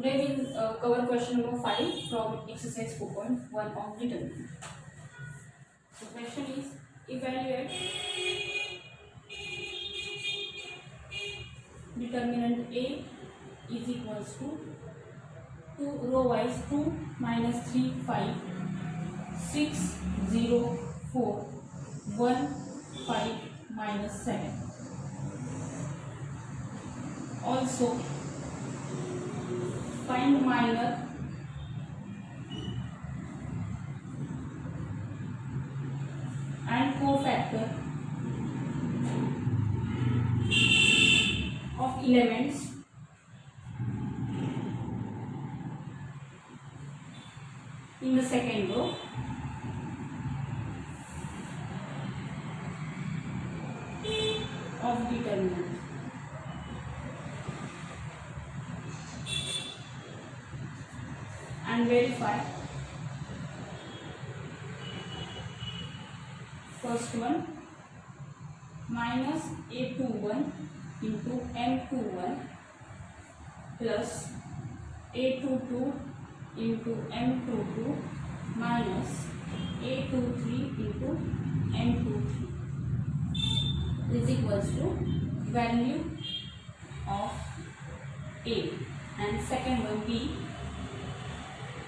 Today we will cover question number 5 from exercise 4.1 of determinant. The question is evaluate determinant A is equals to 2 row wise 2 minus 3 5 6 0 4 1 5 minus 7. Also find minor and cofactor of elements in the second row of determinant. And verify first one minus A21 into M21 plus A22 into M22 minus A23 into M23 is equals to value of A, and second one B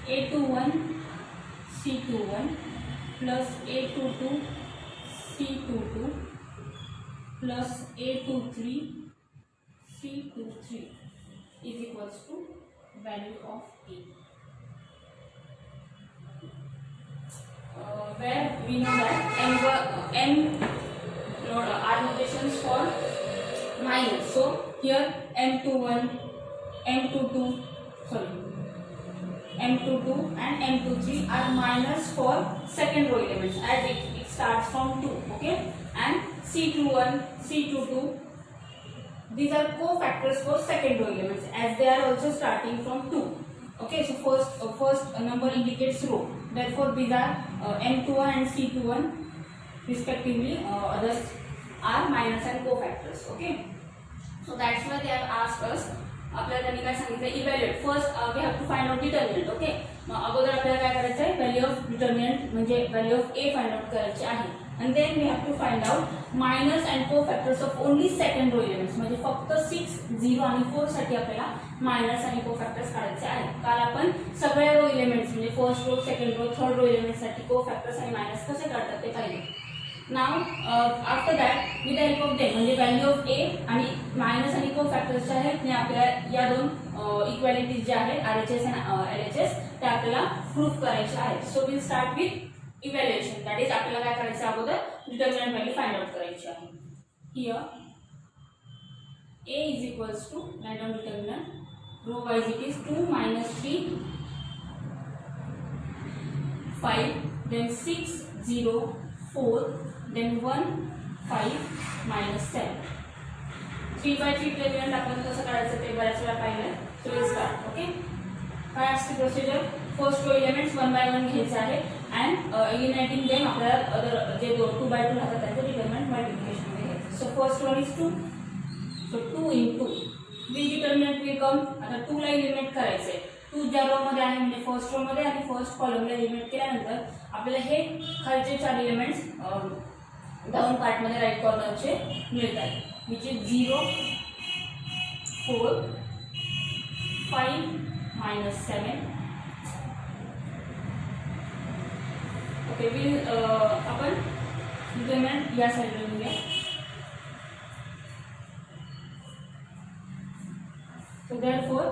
A21 C21 plus A22 C22 plus A23 C23 is equals to value of A. Where we know that M are notations for minus. So here M21, M22, M22 and M23 are minus for second row elements as it starts from 2, okay, and C21, C22, these are cofactors for second row elements as they are also starting from 2, okay. So first number indicates row, therefore these are M21 and C21 respectively, others are minus and cofactors, okay. So that's why they have asked us, आपल्याला त्यांनी काय सांगितलं, evaluate first we have to find out determinant, okay. मग अगोदर आपल्याला काय करायचं आहे, व्हॅल्यू ऑफ डिटर्मिनंट म्हणजे value of A find out करायची आहे, आणि then we have to find out minors and cofactors of only second row elements, म्हणजे फक्त 6 0 आणि 4 साठी आपल्याला मायनस आणि कोफॅक्टर्स काढायचे आहेत. काल आपण सगळ्या रो एलिमेंट्स म्हणजे first row, second row, third row elements साठी कोफॅक्टर्स आणि मायनस कसे काढतात ते पाहिले. Now after that with the help of them म्हणजे व्हॅल्यू ऑफ ए आणि मायनस आणि कोफॅक्टर्स जे आहेत ते आपल्याला या दोन इक्वॅलिटीज जे आहेत RHS आणि LHS ते आपल्याला प्रूफ करायचे आहेत. So will start with evaluation, that is आपल्याला काय करायचं अगोदर डिटर्मिनंट व्हॅल्यू फाइंड आउट करायची आहे. Here A is equals to random determinant row wise it is 2 minus 3 5 then 6 0 4 then 1 5 minus 7. 3 by 3 determinant आपण कसं काढायचं ते बऱ्याच वेळा पाहिलं. So will start, okay. काय असते procedure, first row elements 1 by 1 घ्यायचे आहे अँड एलिमिनेटिंग देम आपल्याला अदर जे 2 by 2 राहतात त्यांचे डिटर्मिनंट मल्टिप्लिकेशन मध्ये घ्यायचं. So first one is 2, so 2 into will determinant will come. आता 2 ला एलिमिनेट करायचंय, 2 ज्या रो मध्ये आहे म्हणजे फर्स्ट रो मध्ये आणि फर्स्ट कॉलमला एलिमिनेट केल्यानंतर आपल्याला हे खालचे 4 एलिमेंट्स डाउन पार्ट मध्ये राईट कॉर्नरचे मिळतात, which is 0 4 5 minus 7. Okay, will आपण डिटर्मिनंट या साईडला लिहूया. So therefore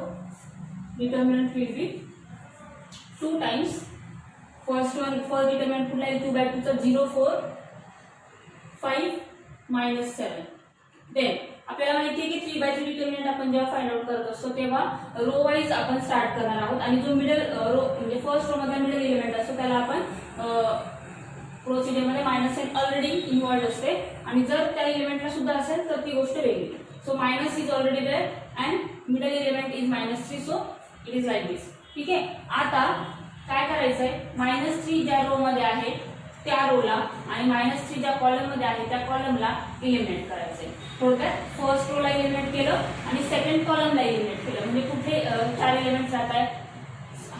determinant will be 2 times first determinant पुन्हा 2 by 2 चा 0 4 5 minus 7. then आपल्याला माहिती आहे की 3 by 3 डिटर्मिनंट आपण जेव्हा फाइंड आउट करत असतो तेव्हा रो वाइज आपण स्टार्ट करणार आहोत आणि जो मिडल रो म्हणजे फर्स्ट रो मध्ये मिडल एलिमेंट असतो त्याला आपण प्रोसिजर मध्ये मायनस साइन ऑलरेडी इन्व्हॉल्व्ड असते आणि जर त्या एलिमेंटला सुद्धा असेल तर ती गोष्ट वेगळी. So minus is already there and middle element is -3, so it is like this. ठीक आहे. आता काय करायचंय, -3 ज्या रो मध्ये आहे त्या रोला आणि -3 ज्या कॉलम मध्ये आहे त्या कॉलमला इलिमिनेट करायचे. थोडक्यात फर्स्ट रोला इलिमिनेट केलं आणि सेकंड कॉलमला इलिमिनेट केलं. म्हणजे कुठे 4 एलिमेंट्स राहत आहेत,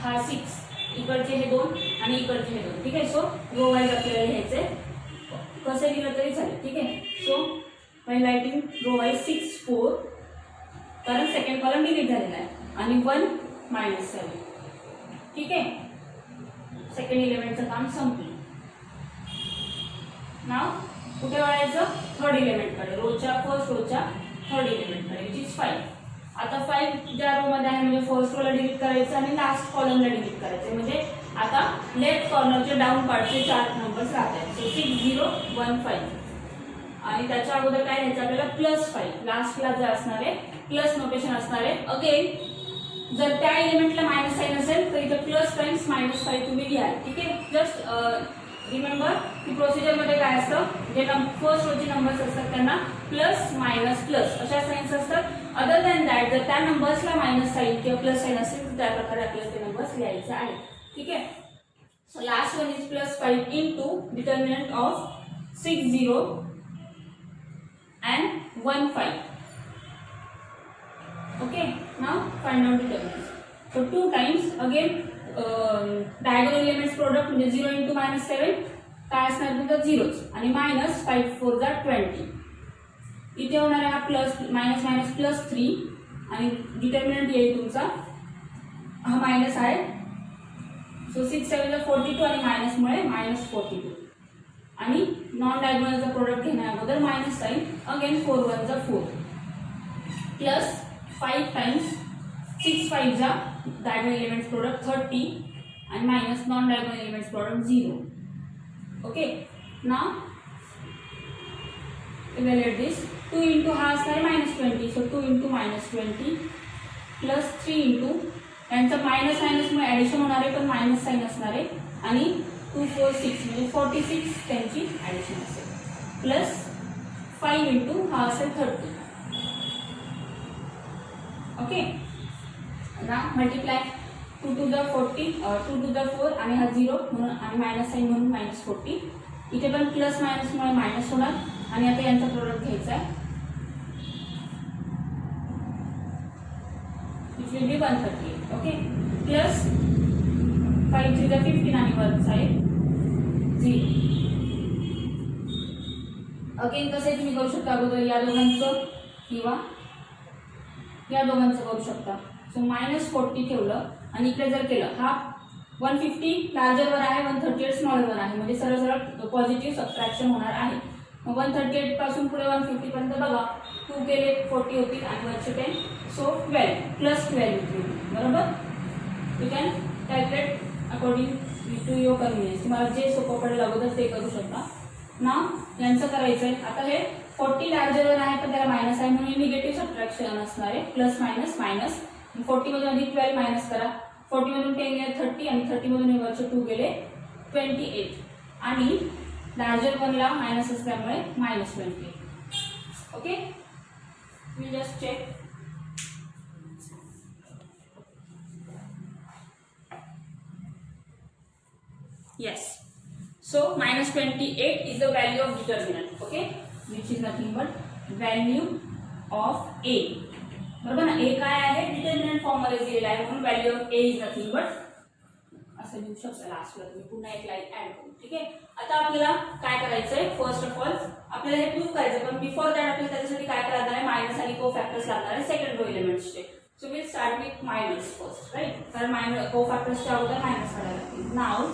हा 6, इकडचे हे 2 आणि इकडचे हे 2. ठीक आहे. सो रो वाईज आपल्याला लिहायचे, कसे लिहिलं तरी चालेल. ठीक आहे. So while writing row wise 6 4, कारण सेकंड कॉलम डिलीट झालेला आहे, आणि 1 -7. ठीक आहे. सेकंड एलिमेंटचं काम संपलं. नाव कुठे वळायचं, थर्ड एलिमेंटकडे, फर्स्ट रोच्या थर्ड एलिमेंटकडे, विच इज 5. आता 5 ज्या रो मध्ये आहे म्हणजे फर्स्ट रोला डिलीट करायचं आणि लास्ट कॉलमला डिलीट करायचं. म्हणजे आता लेफ्ट कॉर्नरचे डाऊन पार्टचे 4 नंबर्स राहतात. सो 6 0 1 5, आणि त्याच्या अगोदर काय घ्यायचं आपल्याला, +5. लास्टला जे असणार आहे प्लस नोटेशन असणार आहे. अगेन जर त्या एलिमेंटला मायनस साइन असेल तर इथं प्लस टाइम्स -5 तुम्ही लिहाल. ठीक आहे. जस्ट रिमेंबर की प्रोसिजरमध्ये काय असतं, जे फर्स्ट रोचे नंबर्स असतात त्यांना प्लस मायनस प्लस अशा साईन्स असतात. अदर दॅन दॅट जर त्या नंबर्सला मायनस साईन किंवा प्लस साईन असेल तर त्या प्रकारे आपल्याला ते नंबर्स लिहायचे आहेत. ठीक आहे. So last one is +5 into determinant of 6 0 and 1 5. Okay, now find out determinants. So 2 times again diagonal elements product म्हणजे 0 into -7 काय असणार तुमचं 0च, आणि -5 4 जा 20. इथे होणार आहे हा प्लस मायनस मायनस +3, आणि डिटर्मिनंट येईल तुमचा हा मायनस आहे. सो 6 7 जा 42, आणि मायनस मुळे -42, आणि नॉन डायगोनलचा प्रोडक्ट घेण्या अगोदर मायनस साइन, अगेन 4 1 जा 4, प्लस 5 टाइम्स 6 5 जा diagonal elements product 30, and minus non-diagonal elements product 0. Okay. Now evaluate this. 2 into हा असणार -20. So 2 into -20 plus 3 into यांचा मायनस मायनस मुळे ऍडिशन होणार आहे पण मायनस साइन असणार आहे, आणि 2 4 6 म्हणजे 46 त्यांची ऍडिशन असेल, प्लस 5 into हा असेल 30. ओके. ना multiply 2 to the 40, 2 to the 4, आणि हा 0 म्हणून आणि मायनस साइन म्हणून -40. इथे पण प्लस मायनस मुळे मायनस होणार, आणि आता यांचा प्रोडक्ट घ्यायचा आहे, it will be 138. Okay. Plus 5 to the 15, आणि वर साइड 0. अगेन कसे तुम्ही करू शकता, अगोदर या दोघांचं किंवा या दोघांचं करू शकता. सो -40 ठेवलं, आणि इकडे जर केलं हा 150 लार्जर वर आहे, 138 स्मॉलर वर आहे, म्हणजे सरळ सरळ पॉझिटिव्ह सबट्रॅक्शन होणार आहे. मग 138 पासून पुढे 150 पर्यंत बघा, 2 केले 40 होतील, आणि वरचे 10, सो 12 प्लस 12 होतील. बरोबर. You can calculate according to your convenience. तुम्हाला जे सोपं पडेल अगोदर ते करू शकता. ना यांचं करायचं आहे, आता हे 40 लार्जर वर आहे पण त्याला मायनस आहे म्हणून निगेटिव्ह सबट्रॅक्शन असणार आहे, प्लस मायनस मायनस. 40 मधून अधिक 12 मायनस करा, 40 मधून 10 गेले 30, आणि 30 मधून हे वरचे 2 गेले 28, आणि लार्जर वनला मायनस असल्यामुळे -28. Okay. We just check. Yes. So -28 is the value of determinant. Okay, which is nothing but value of A. बरोबर ना. A काय आहे, डिटर्मिनंट फॉर्म मध्ये दिलेला आहे, म्हणून value of A is nothing but असं लिहू शकता. लास्टला तुम्ही पुन्हा एक लाईन ऍड करू. ठीक आहे. आता आपल्याला काय करायचंय, फर्स्ट ऑफ ऑल आपल्याला हे प्रूव्ह करायचं, पण बिफोर दॅट आपल्याला त्याच्यासाठी काय लागणार आहे, मायनस आणि को फॅक्टर्स लागणार आहे सेकंड रो एलिमेंट्सचे. So will start with minors first, right, कारण मायनस को फॅक्टर्सच्या अगोदर मायनस काढायला लागतील. Now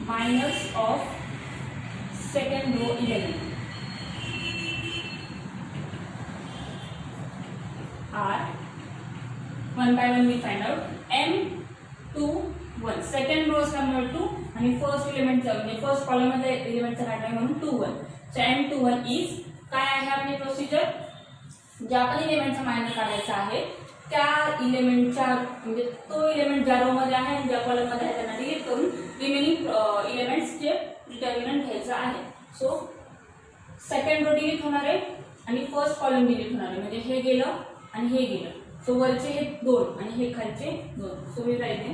minus of second row element are 1 by 1 we find out m 2 1. Second rose number 2 आणि फर्स्ट एलिमेंटचा म्हणजे फर्स्ट कॉलम मध्ये एलिमेंटचा काढलाय म्हणून 2 1. सो m 2 1 इज काय आहे आपली प्रोसिजर, ज्या पण एलिमेंटचा मायनस काढायचा आहे त्या इलेमेंटच्या म्हणजे तो इलेमेंट ज्या रो मध्ये आहे आणि ज्या कॉलम मध्ये आहे त्यांना डिलीट करून रिमेनिंग इलेमेंट्सचे डिटर्मिनंट घ्यायचं आहे. सो सेकंड रो डिलीट होणार आहे आणि फर्स्ट कॉलम डिलीट होणार आहे, म्हणजे हे गेलं आणि हे गेलं. सो वरचे हे 2 आणि हे खालचे 2. सो वी राईट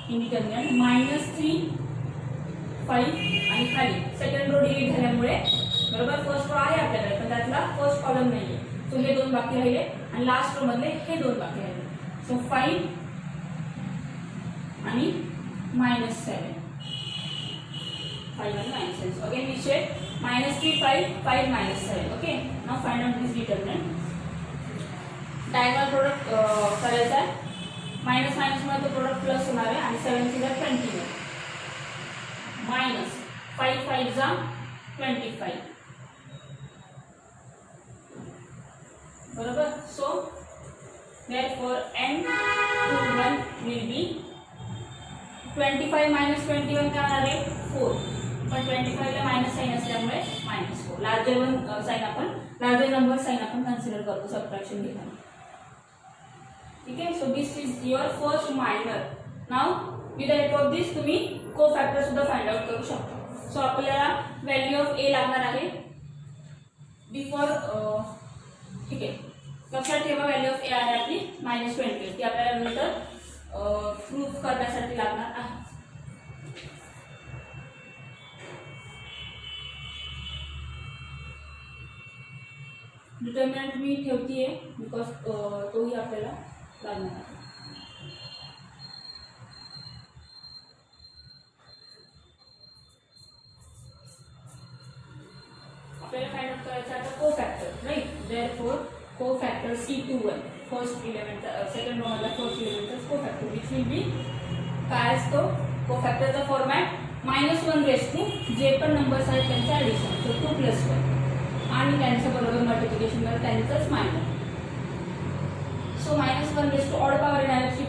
इंडिटर्मिनंट -3 5 आणि खाली सेकंड रो डिलीट झाल्यामुळे बरोबर फर्स्ट रो आहे आपल्याकडे पण त्यातला फर्स्ट कॉलम नाहीये सो हे दोन बाकी राहिले आणि लास्ट रो मधले हे दोन बाकी राहिले सो 5 आणि -7 5 and -7 so again we check -3 5 5 -7 okay now find out this determinant diagonal product करायचा आहे माइनस माइनस मध्ये तो प्रोडक्ट प्लस होणार आहे आणि 7 ची जर 20 माइनस 5 5 जा 25 बरोबर so therefore n21 will be 25 minus 21 काय होणार आहे 4 पण 25 ला माइनस साइन असल्यामुळे -4 लार्जर वन साइन आपण लार्जर नंबर साइन आपण कन्सिडर करतो सबट्रॅक्शन घेताना ठीक आहे so this is your first minor now with the help of this तुम्ही कोफॅक्टर सुद्धा फाइंड आउट करू शकता सो आपल्याला व्हॅल्यू ऑफ ए लागणार आहे बिफोर ठीक आहे लक्षात ठेवा व्हॅल्यू ऑफ ए आहे आपली -20 ती आपल्याला नंतर प्रूफ करण्यासाठी लागणार आहे डिटर्मिनंट मी ठेवतीये बिकॉज तोही आपल्याला लागणार आहे आपल्याला फाइंड आउट करायचं आता cofactor right therefore cofactor C21 first element second row मधला फर्स्ट इलेमेंटचा कोफॅक्टर विच विल बी काय असतो कोफॅक्टरचा फॉर्मॅट -1 जे पण नंबर्स आहेत त्यांचं ॲडिशन सो 2 + 1 आणि त्यांच्या बरोबर मल्टिप्लिकेशन मध्ये त्यांचंच मायनस सो -1 ऑड पॉवर येणार 2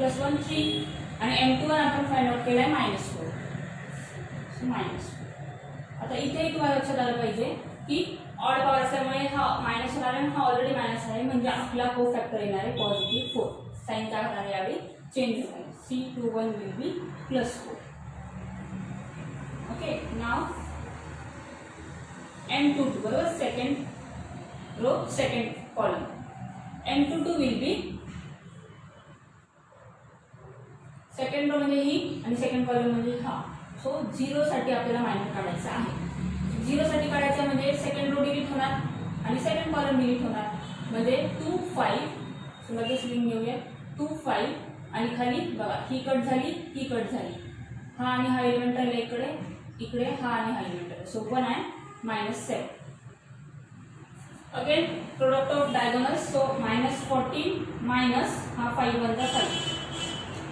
+ 1 3 आणि m21 आपण फाइंड आउट केलाय -4 सो -4 आता इथे तुम्हाला लक्षात आलं पाहिजे की ऑड पॉवर असल्यामुळे हा मायनस होणार आहे हा ऑलरेडी मायनस आहे म्हणजे आपला कोफॅक्टर येणार आहे +4 साइन काय होणार आहे यावेळी चेंज होणार आहे C21 will be +4 okay now m22 बरोबर second row second column m22 will be second row म्हणजे ही आणि सेकंड कॉलम म्हणजे हा सो 0 साठी आपल्याला मायनस काढायचा आहे 0 साठी काढायचं म्हणजे सेकंड रो डिलीट होणार आणि सेकंड कॉलम डिलीट होणार म्हणजे 2 5 सो लगेच लिहून घेऊया 2 5 आणि खाली बघा ही कट झाली हा आणि हा एलिमेंट राहिला इकडे हा आणि हा एलिमेंट आहे सो 1 आहे -7 again product of diagonals so -14 minus हा 5 + 5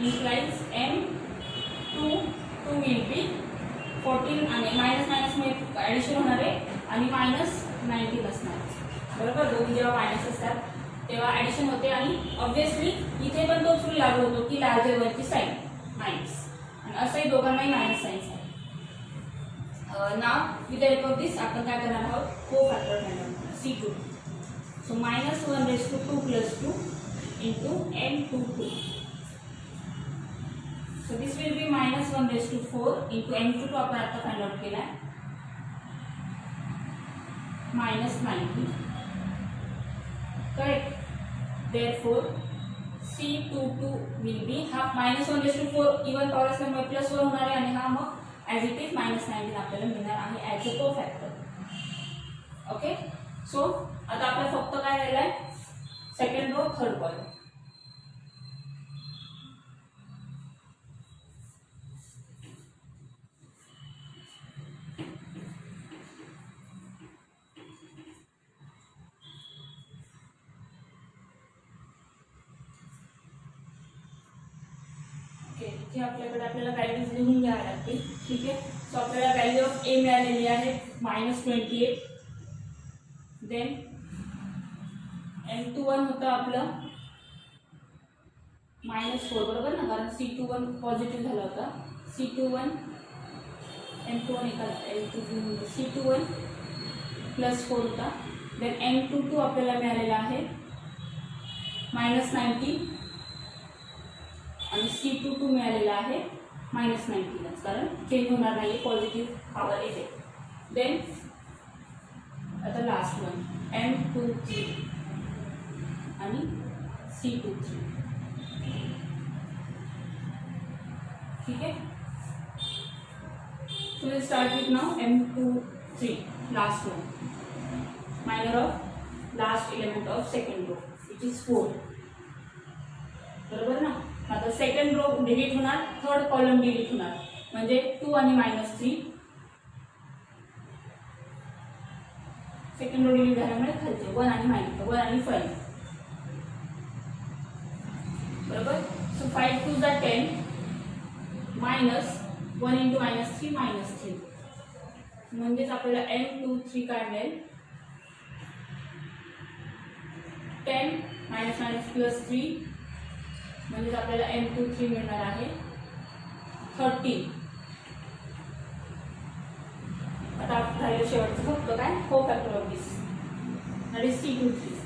implies m2 विल बी 14 आणि माइनस मध्ये ॲडिशन होणार आहे आणि -19 असणार बरोबर दोन्ही जेव्हा मायनस असतात तेव्हा ॲडिशन होते आणि ऑब्व्हियसली इथे पण तोच रूल लागू होतो की लार्जर वरची साइन मायनस आणि असंही दोघांनाही मायनस साइन आहे now with the help of this आपण काय करणार आहोत cofactor find out C2 so -1 + 2 + 2 into m22 so this will be -1 + 4 into m22 आपण आता फाइंड आउट केला आहे -90 correct therefore C22 will be हा -1 + 4 इवन पॉवर असल्यामुळे +1 होणार आहे आणि हा मग ॲज इट इज -19 आपल्याला मिळणार आहे ॲज अ कोफॅक्टर ओके सो आता आपल्याला फक्त काय राहिलं आहे सेकंड रो थर्ड कॉलम जे आपल्याकडे आपल्याला व्हॅल्यूज लिहून घ्याव्या लागतील ठीक आहे सो आपल्याला व्हॅल्यू ऑफ ए मिळालेली आहे -28 देन m21 होतं आपलं -4 बरोबर ना कारण C21 पॉझिटिव्ह झाला होता C21 m21 C21 +4 होता देन m22 आपल्याला मिळालेला आहे -19 आणि C22 मिळालेला आहे -19 कारण चेंज होणार नाही पॉझिटिव्ह पॉवर येते देन आता लास्ट वन m23 आणि C23 ठीक है. So we'll start with now M23, last one, minor of last element of second row, which is 4. बरोबर ना. आता सेकंड रो डिलीट होणार, थर्ड कॉलम डिलीट होणार, म्हणजे 2 आणि -3. सेकंड रो डिलीट झाल्यामुळे खालचे 1 आणि -1 आणि 5. बरोबर. So 5 2 = 10 minus 1 × -3 -3. म्हणजेच आपल्याला M23 काढले 10 -3 म्हणजेच आपल्याला M23 मिळणार आहे 13. आता राहिलं शेवटचं फक्त काय, cofactor of this, that is C23.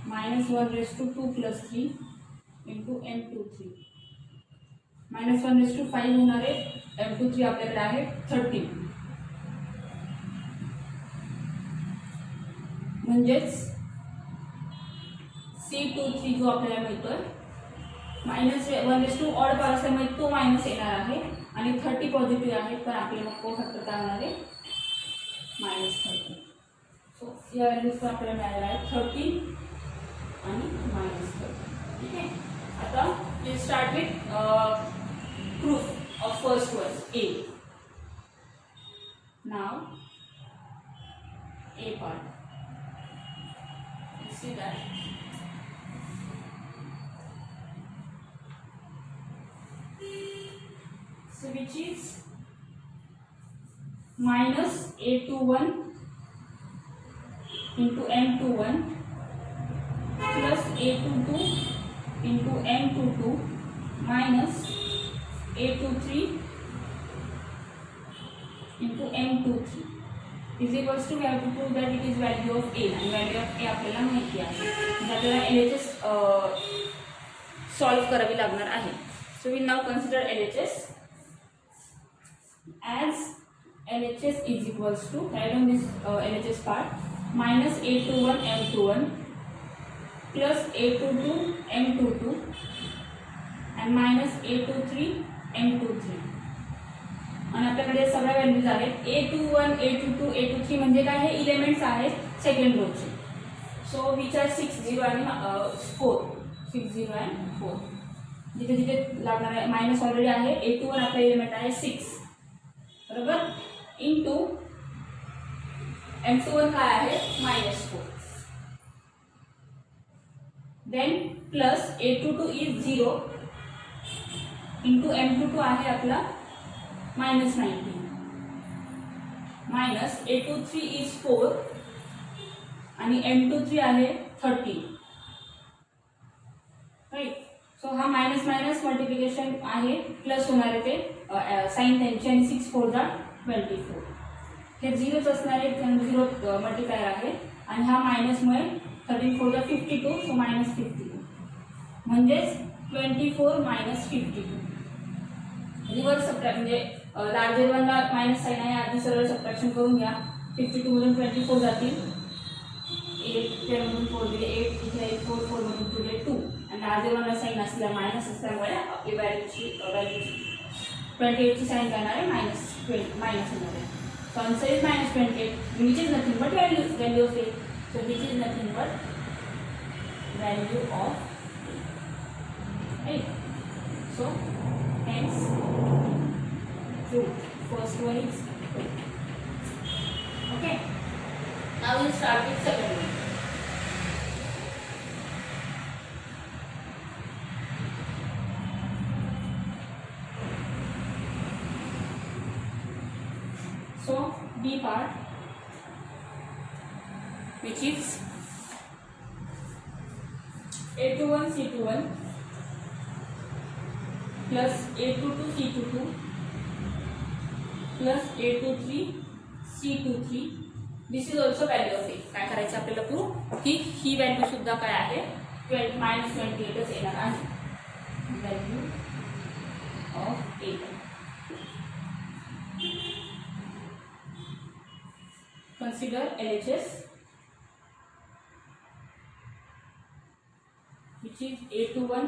-1/2 + 3 × M23. -1/5 होणार आहे. M23 आपल्याकडे आहे 13. म्हणजेच C23 जो आपल्याला मिळतोय -1/2 ऑड पावर असल्यामुळे तो मायनस येणार आहे आणि 30 पॉझिटिव्ह आहे, पण आपल्याला कोफॅक्टर काय होणार आहे -30. सो या व्हॅल्यूज पण आपल्याला मिळालेला आहे 30 आणि -30. ठीक आहे. आता will start with proof of first one, A. Now A part. See that. So which is -A21 into M21 plus A22 into M22 minus A23 into M23 is equals to, we have to prove that it is value of A, and value of A आपल्याला माहिती आहे, म्हणजे आपल्याला LHS solve करावी लागणार आहे. So we now consider LHS. As LHS is equals to, write down this LHS part, -A21 M21 plus A22 M22 and -A23 M23. आणि आपल्याकडे सगळ्या व्हॅल्यूज आहेत. A21 A22 A23 म्हणजे काय, हे इलेमेंट्स आहेत सेकंड रोचे. सो विच आर 6 0 आणि 4, 6 0 and 4. जिथे जिथे लागणार आहे मायनस ऑलरेडी आहे. A21 आपला इलेमेंट आहे 6, बरोबर, इंटू M21 काय आहे -4. Then plus A22 is 0 into M22 आहे आपला -19 मायनस A23 इज 4 आणि M23 आहे 30. राईट. सो हा मायनस मायनस मल्टिप्लिकेशन आहे, प्लस होणार आहे ते साइन त्यांची, आणि 6 4 = 24. हे 0च असणार आहे, 0 मल्टिप्लायर आहे, आणि हा मायनसमुळे 13 4 = 52. सो -52 म्हणजेच 24 - 52. रिव्हर्स सबट्रॅक्ट, म्हणजे लार्जर वनला मायनस साइन आहे, आधी सरळ सबट्रॅक्शन करून घ्या. 52 मधून 24 जातील, 8 10 मधून 4 दिले 8, इथे 4 4 मधून 2 दिले 2, आणि लार्जर वनला साइन असल्या मायनस असल्यामुळे आपली व्हॅल्यूची 28 ची साइन करणार आहे -20 मायनस होणार आहे. So answer is -28, which is nothing but value of A. So which is nothing but value of A. So hence true. First one is true. Okay. Now we'll start with second one. So B part, which is A21 C21 plus A22 C22 plus A23 C23. This is also value of A. काय करायचं आपल्याला prove की ही value सुद्धा काय आहे -28च येणार आहे. Value of A. Consider LHS, which is A21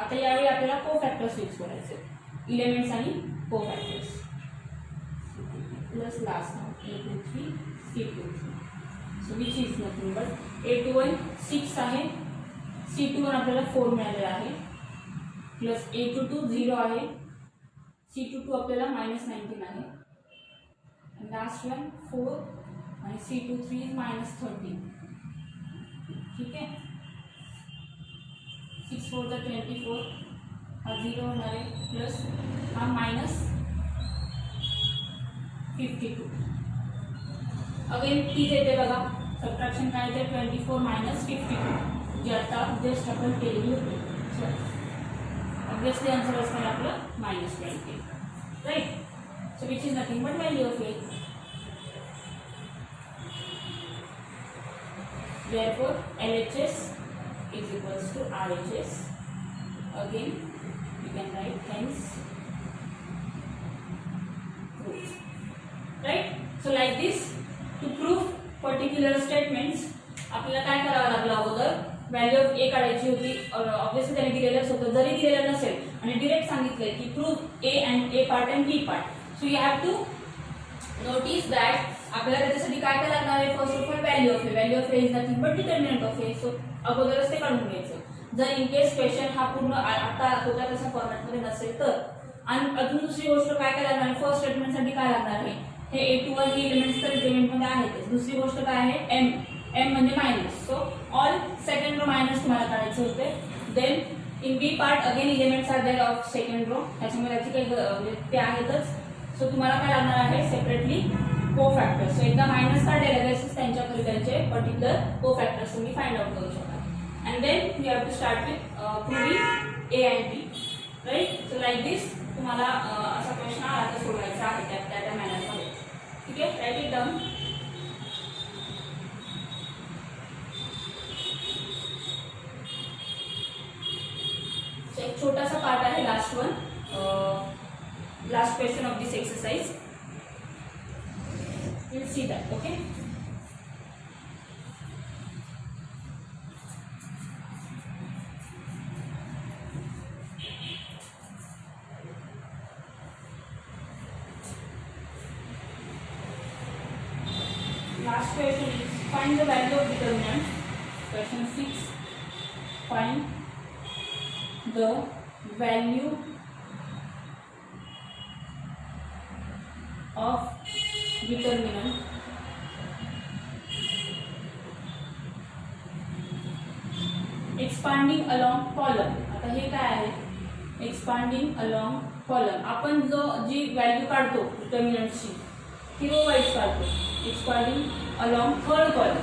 आता यावेळी आपल्याला कोफॅक्टर्स यूज करायचे, इलेमेंट्स आणि cofactors. Plus last A23 C23. So which is nothing but A21 6 आहे, C21 आपल्याला 4 मिळालेला आहे, प्लस A22 0 आहे, C22 आपल्याला -19 आहे, लास्ट वन 4 आणि C23 इज -30. ठीक आहे. 6 4 24 हा 0 होणार आहे, प्लस हा -52. अगेन तीच येते बघा, सबट्रॅक्शन काय येते 24 - 52 जे आता जस्ट आपण केलेली होती. ऑब्वियसली आन्सर असणार आपलं -20, right. So which is nothing but value of A. Therefore LHS is equals to RHS. Again you can write hence proof, right? So like this, to prove particular statements आपल्याला काय करावं लागलं, अगोदर value of ए काढायची होती. Obviously त्याने दिलेलंच होतं, जरी दिलेलं नसेल आणि डिरेक्ट सांगितलंय की prove A and A part and B part. So you have to notice that आपल्याला त्याच्यासाठी काय काय लागणार आहे. First of all value of A. Value of A is nothing but determinant of A. So अगोदरच ते काढून घ्यायचं. जर इन केस क्वेश्चन हा पूर्ण आता होता तसा फॉर्मॅटमध्ये नसेल तर. आणि अजून दुसरी गोष्ट काय काय लागणार आहे, फर्स्ट स्टेटमेंटसाठी काय लागणार आहे, हे A21 ही एलिमेंट्स तर डिटर्मिनंटमध्ये आहेतच. दुसरी गोष्ट काय आहे, एम. एम म्हणजे minus. So all second row minus तुम्हाला काढायचे होते. Then in B part again elements are there of second row, त्याच्यामुळे त्याची काही ते आहेतच. सो तुम्हाला काय लागणार आहे, सेपरेटली कोफॅक्टर्स. सो एकदा मायनस काढले लगेच त्यांच्याकडे त्यांचे पर्टिक्युलर कोफॅक्टर्स तुम्ही फाइंड आउट करू शकता. And then you have to start with proving A and B, right. So like this तुम्हाला असा प्रश्न आता सोडवायचा आहे त्या मॅनरमध्ये. ठीक आहे, राईट इट डाऊन. एक छोटासा पार्ट आहे, last one, last question of this exercise. We'll see that, okay? Last question is find the value of determinant. Question 6. Find the value of determinant expanding along column. आता हे काय आहे, expanding along column. आपण जी value काढतो डिटर्मिनंटची ती row wise काढतो. Expanding along third column.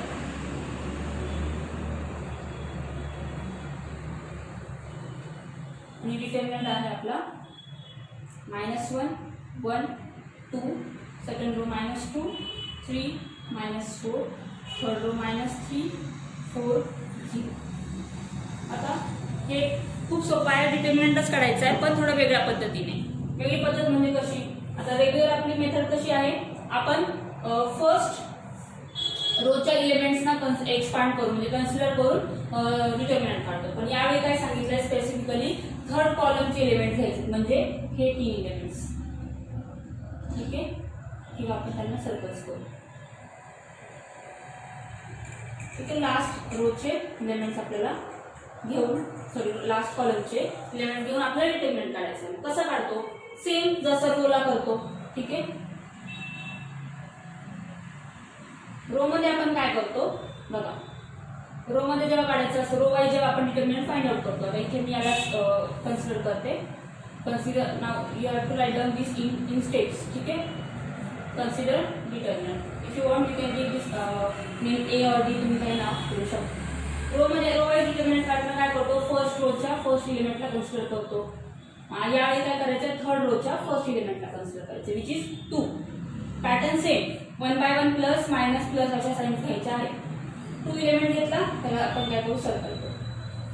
आणि determinant आहे आपला -1 1 2, सेकंड रो -2 3 -4, थर्ड रो -3 4 0. आता हे खूप सोपं आहे, डिटर्मिनंटच काढायचं आहे पण थोडं वेगळ्या पद्धतीने. वेगळी पद्धत म्हणजे कशी, आता रेग्युलर आपली मेथड कशी आहे, आपण फर्स्ट रोच्या इलेमेंट्सना एक्सपांड करून म्हणजे कन्सिडर करून डिटर्मिनंट काढतो. पण यावेळी काय सांगितलंय, स्पेसिफिकली थर्ड कॉलमचे एलिमेंट घ्यायचे, म्हणजे हे 3 एलिमेंट्स. ठीक आहे, किंवा आपण त्यांना सर्कल्स करू. ठीक आहे, लास्ट रोचे एलिमेंट्स आपल्याला घेऊन, सॉरी लास्ट कॉलमचे एलिमेंट घेऊन आपल्याला डिटर्मिनंट काढायचं. कसं काढतो, सेम जसं रोला करतो. ठीक आहे, रो मध्ये आपण काय करतो बघा, रो मध्ये जेव्हा काढायचं असतं रो वाईज जेव्हा आपण डिटर्मिनंट फाइंड आउट करतो. आता इथे मी याला कन्सिडर करते. Consider now you have to write down this in steps. ठीक आहे, consider determinant. If you want you can give this name A or D, तुम्ही काही नाव करू शकता. रो मध्ये रो वाईज डिटर्मिनंट काढताना काय करतो, फर्स्ट रोच्या फर्स्ट इलिमेंटला कन्सिडर करतो. यावेळी काय करायचं, थर्ड रोच्या फर्स्ट इलिमेंटला कन्सिडर करायचं, which is 2. Pattern same, 1 by 1 plus minus plus अशा साईन्स घ्यायच्या आहेत. 2 इलिमेंट घेतला त्याला आपण काय करू, सर्कल करू.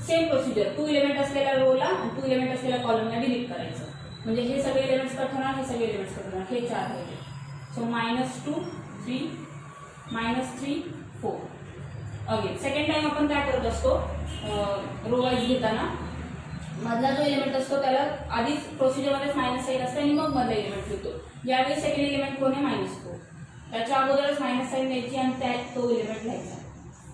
सेम प्रोसिजर, 2 इलिमेंट असलेल्या रोला आणि 2 इलिमेंट असलेल्या कॉलमला डिलीट करायचं. म्हणजे हे सगळे एलिमेंट्स कट होणार, हे सगळे एलिमेंट्स कट होणार, हे 4 राहिले. सो -2 3 -3 4. अगेन सेकंड टाइम आपण काय करत असतो, रो वाईज घेताना मधला जो एलिमेंट असतो त्याला आधीच प्रोसिजरमध्येच मायनस साईन असते आणि मग मधला एलिमेंट लिहितो. यावेळी सेकंड एलिमेंट कोण आहे? -4. त्याच्या अगोदरच मायनस साईन द्यायची आणि त्यात तो एलिमेंट लिहायचा.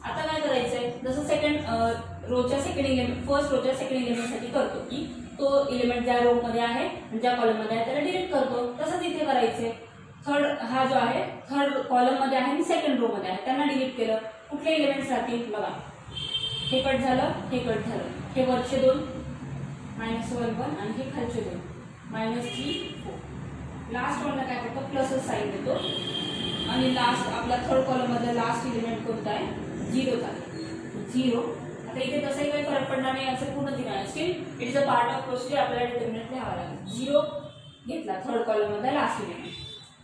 आता काय करायचंय, जसं सेकंड रोच्या सेकंड एलिमेंट फर्स्ट रोच्या सेकंड एलिमेंटसाठी करतो की तो एलिमेंट ज्या रो मध्ये आहे ज्या कॉलम मध्ये आहे त्याला डिलीट करतो, तसंच इथे करायचंय. थर्ड हा जो आहे थर्ड कॉलम मध्ये आहे आणि सेकंड रो मध्ये आहे त्यांना डिलीट केलं. कुठले एलिमेंट्स राहतील बघा, हे कट झालं, हे कट झालं, हे वरचे दोन -1 1 आणि हे खालचे दोन -3 4. लास्ट वनला काय करतो, प्लसच साईन देतो आणि लास्ट आपला थर्ड कॉलम मधला लास्ट एलिमेंट कोणता आहे? 0 झाला, 0. आता इथे तसंही काही फरक पडणार नाही असं पूर्ण दिलं, still it is a part of procedure, आपल्याला डिटर्मिनंट लिहावा लागेल. 0 घेतला थर्ड कॉलम मधला लास्ट एलिमेंट,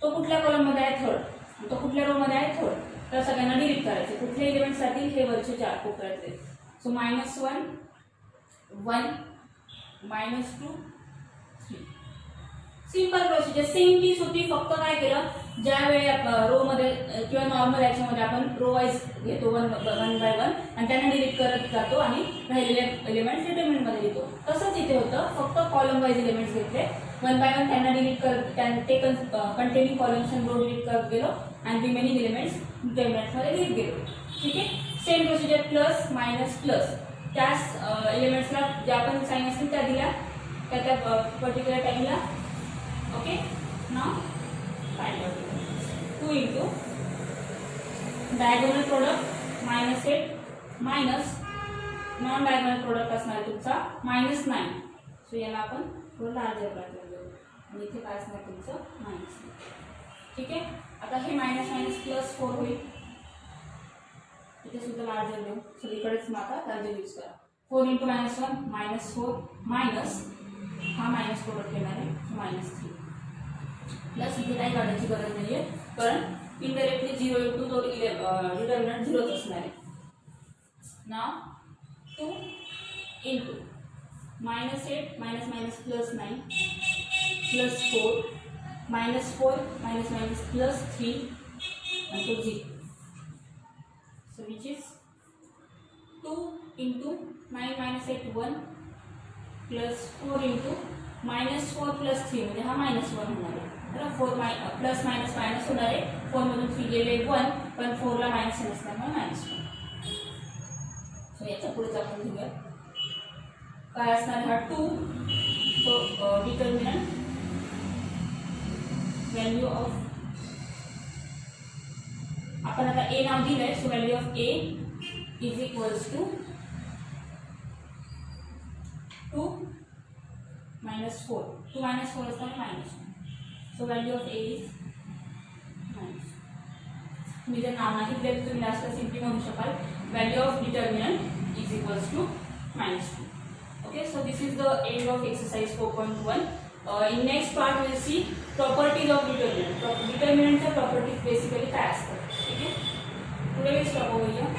तो कुठल्या कॉलम मध्ये आहे? थर्ड. तो कुठल्या रो मध्ये आहे? थर्ड. तर सगळ्यांना डिलीट करायचे. कुठले एलिमेंट्स राहतील? हे वरचे 4 कोपऱ्यातले. सो -1 1 -2 3. सिंपल प्रोसिजर, सेम तीच होती, फक्त काय केलं, ज्यावेळी रो मध्ये किंवा नॉर्मल याच्यामध्ये आपण रो वाईज घेतो 1 बाय 1 आणि त्यांना डिलीट करत जातो आणि राहिलेले एलिमेंट्स डिटर्मिनंट मध्ये लिहितो. तसंच इथे होतं, फक्त कॉलम वाईज एलिमेंट्स घेतले 1 बाय 1, त्यांना डिलीट करत ते कंटेनिंग कॉलम्स आणि रो डिलीट करत गेलो आणि रिमेनिंग एलिमेंट्स डिटर्मिनंट मध्ये लिहित गेलो. ठीक आहे. Same procedure, plus minus plus, त्याच एलिमेंट्सला ज्या आपण साईन असतील त्या दिल्या त्या पर्टिक्युलर टाइमला. Okay. Now find out 2 into diagonal product -8 minus non diagonal product असणार तुमचा -9. सो याला आपण थोडं लार्जर ब्रॅकेट घेऊ आणि इथे काय असणार तुमचं -9. ठीक आहे. आता हे -4 होईल, इथे सुद्धा लार्जर घेऊ, सगळीकडेच माता लार्जर यूज करा. 4 इंटू -1 -4 मायनस हा मायनस प्रोडक्ट येणार आहे -3 प्लस इथे काही काढायची गरज नाहीये कारण इनडायरेक्टली 0 इंटू तो डिटर्मिनंट 0च असणार आहे. नाव 2 into -8 -9 +4 -4 +3 and to 0. So which is 2 into 9 - 8 1 plus 4 into -4 + 3 म्हणजे हा -1 होणार आहे. तर 4 प्लस मायनस मायनस होणार आहे. 4 मधून 3 गेले 1, पण 4 ला मायनस नसल्यामुळे -1. सो याच्या पुढे आपण घेऊया काय असणार हा 2. सो डिटर्मिनंट व्हॅल्यू ऑफ, आपण आता ए नाव दिलंय. So value of A is equals to 2 - 4. 2 - 4 असताना -1. So value of A is -. तुम्ही जर नाव नाही दिले तर तुम्ही लास्टला सिम्पली म्हणू शकाल value of determinant is equals to -2. Okay, so this is the end of exercise 4.1. In next part we will see properties of determinant. Determinant च्या properties basically काय असतात. ठीक आहे. Today we stop over here.